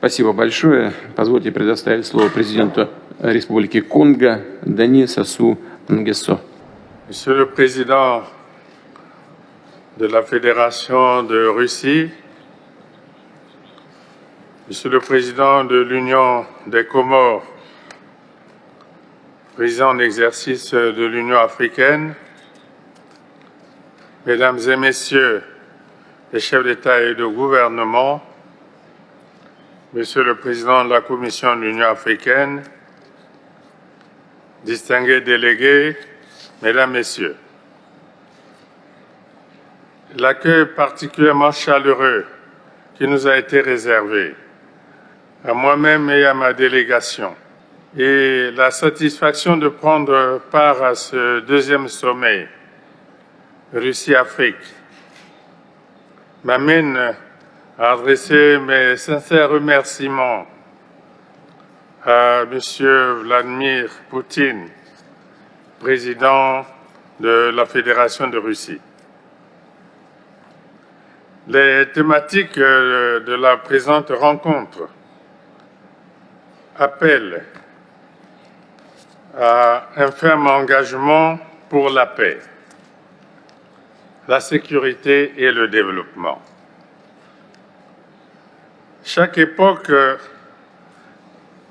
Спасибо большое. Позвольте предоставить слово президенту Республики Конго Дани Сасу Нгессо. Monsieur le Président de la Fédération de Russie, Monsieur le Président de l'Union des Comores, Président en exercice de l'Union africaine, Mesdames et Messieurs les chefs d'État et de gouvernement, Monsieur le Président de la Commission de l'Union africaine, distingués délégués, Mesdames, Messieurs, l'accueil particulièrement chaleureux qui nous a été réservé à moi-même et à ma délégation et la satisfaction de prendre part à ce deuxième sommet Russie-Afrique m'amène à adresser mes sincères remerciements à M. Vladimir Poutine, président de la Fédération de Russie. Les thématiques de la présente rencontre appellent à un ferme engagement pour la paix, la sécurité et le développement. Chaque époque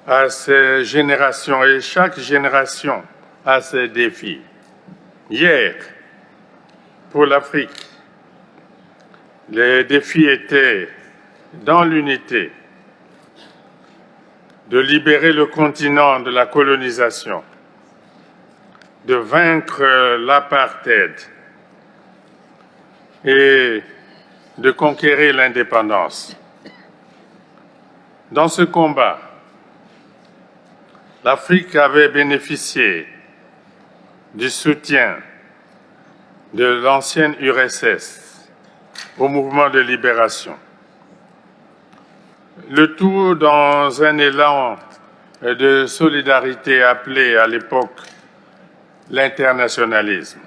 a ses générations et chaque génération a ses défis. Hier, pour l'Afrique, les défis étaient dans l'unité, de libérer le continent de la colonisation, de vaincre l'apartheid et de conquérir l'indépendance. Dans ce combat, l'Afrique avait bénéficié du soutien de l'ancienne URSS au mouvement de libération. Le tout dans un élan de solidarité appelé à l'époque l'internationalisme.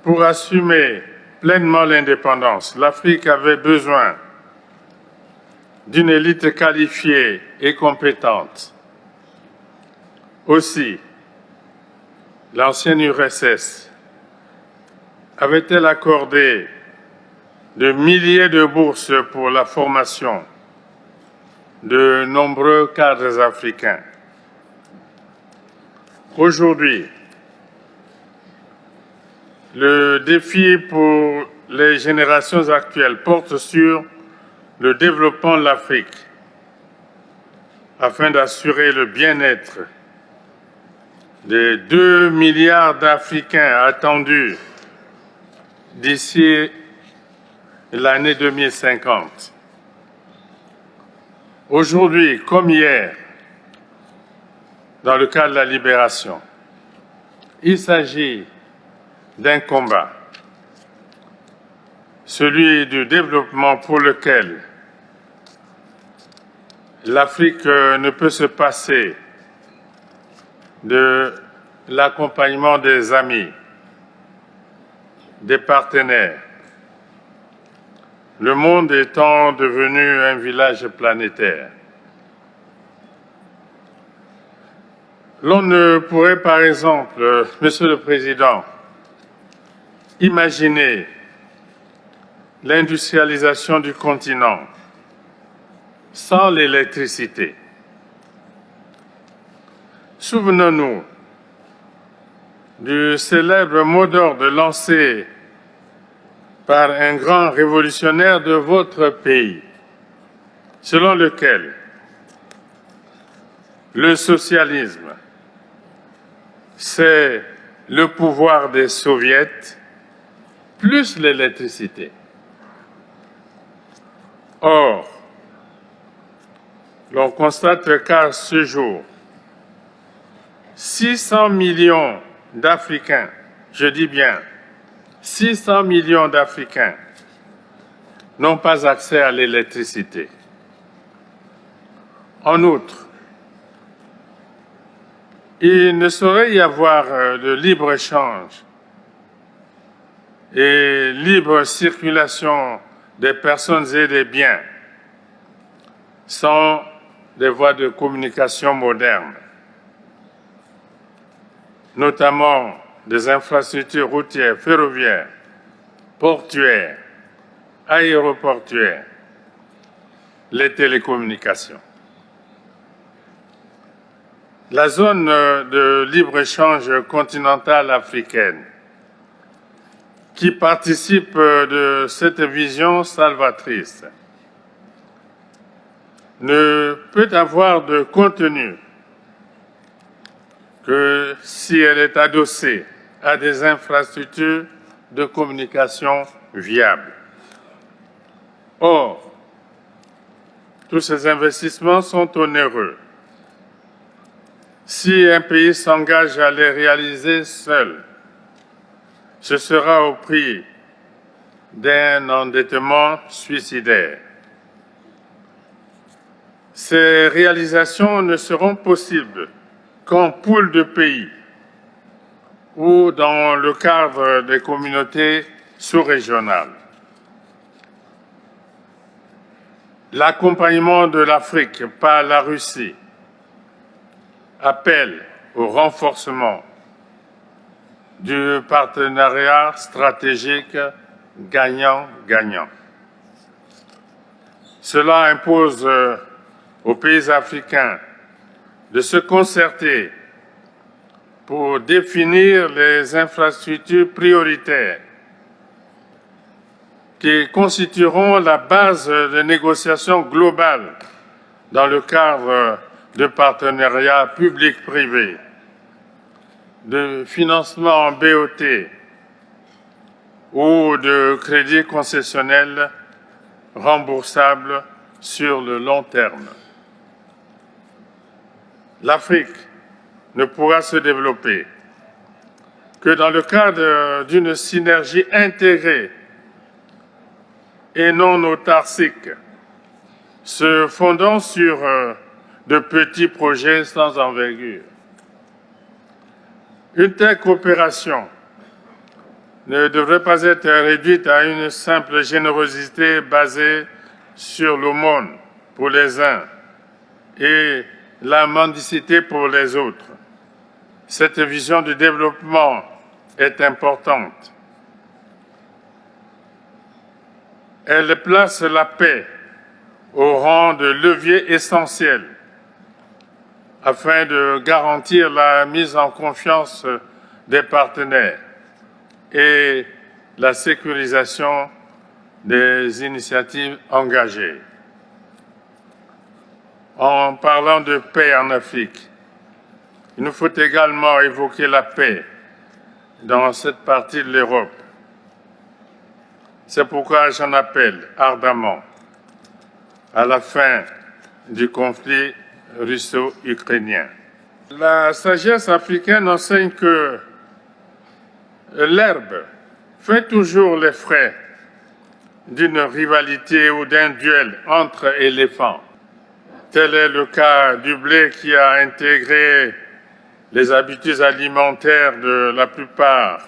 Pour assumer pleinement l'indépendance, l'Afrique avait besoin d'une élite qualifiée et compétente. Aussi, l'ancienne URSS avait-elle accordé de milliers de bourses pour la formation de nombreux cadres africains. Aujourd'hui, le défi pour les générations actuelles porte sur le développement de l'Afrique afin d'assurer le bien-être des 2 milliards d'Africains attendus d'ici l'année 2050. Aujourd'hui, comme hier, dans le cadre de la libération, il s'agit d'un combat, celui du développement pour lequel l'Afrique ne peut se passer de l'accompagnement des amis, des partenaires, le monde étant devenu un village planétaire. L'on ne pourrait par exemple, Monsieur le Président, imaginer l'industrialisation du continent sans l'électricité. Souvenons-nous du célèbre mot d'ordre lancé par un grand révolutionnaire de votre pays, selon lequel le socialisme, c'est le pouvoir des soviets plus l'électricité. Or, l'on constate qu'à ce jour, 600 millions d'Africains, je dis bien 600 millions d'Africains, n'ont pas accès à l'électricité. En outre, il ne saurait y avoir de libre-échange et libre circulation des personnes et des biens sont des voies de communication modernes, notamment des infrastructures routières, ferroviaires, portuaires, aéroportuaires, les télécommunications. La zone de libre-échange continentale africaine, qui participe de cette vision salvatrice, ne peut avoir de contenu que si elle est adossée à des infrastructures de communication viables. Or, tous ces investissements sont onéreux. Si un pays s'engage à les réaliser seul, ce sera au prix d'un endettement suicidaire. Ces réalisations ne seront possibles qu'en pool de pays ou dans le cadre des communautés sous-régionales. L'accompagnement de l'Afrique par la Russie appelle au renforcement du partenariat stratégique gagnant-gagnant. Cela impose aux pays africains de se concerter pour définir les infrastructures prioritaires qui constitueront la base de négociations globales dans le cadre de partenariats public-privé, de financement en BOT ou de crédits concessionnels remboursables sur le long terme. L'Afrique ne pourra se développer que dans le cadre d'une synergie intégrée et non autarcique, se fondant sur de petits projets sans envergure. Une telle coopération ne devrait pas être réduite à une simple générosité basée sur l'aumône pour les uns et la mendicité pour les autres. Cette vision du développement est importante. Elle place la paix au rang de levier essentiel afin de garantir la mise en confiance des partenaires et la sécurisation des initiatives engagées. En parlant de paix en Afrique, il nous faut également évoquer la paix dans cette partie de l'Europe. C'est pourquoi j'en appelle ardemment à la fin du conflit russo-ukrainien. La sagesse africaine enseigne que l'herbe fait toujours les frais d'une rivalité ou d'un duel entre éléphants. Tel est le cas du blé qui a intégré les habitudes alimentaires de la plupart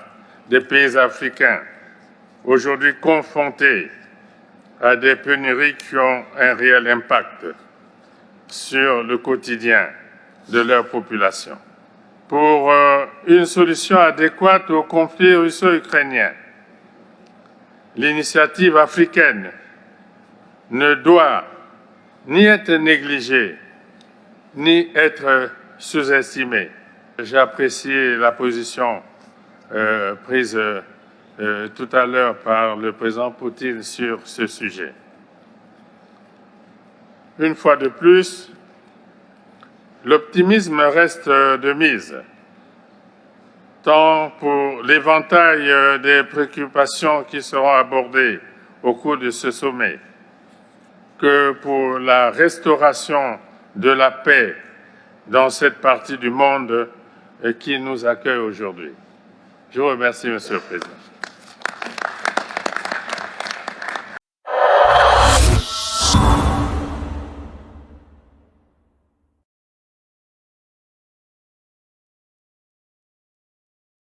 des pays africains, aujourd'hui confrontés à des pénuries qui ont un réel impact sur le quotidien de leur population. Pour une solution adéquate au conflit russo-ukrainien, l'initiative africaine ne doit ni être négligée, ni être sous-estimée. J'ai apprécié la position prise tout à l'heure par le président Poutine sur ce sujet. Une fois de plus, l'optimisme reste de mise, tant pour l'éventail des préoccupations qui seront abordées au cours de ce sommet, que pour la restauration de la paix dans cette partie du monde qui nous accueille aujourd'hui. Je vous remercie, Monsieur le Président.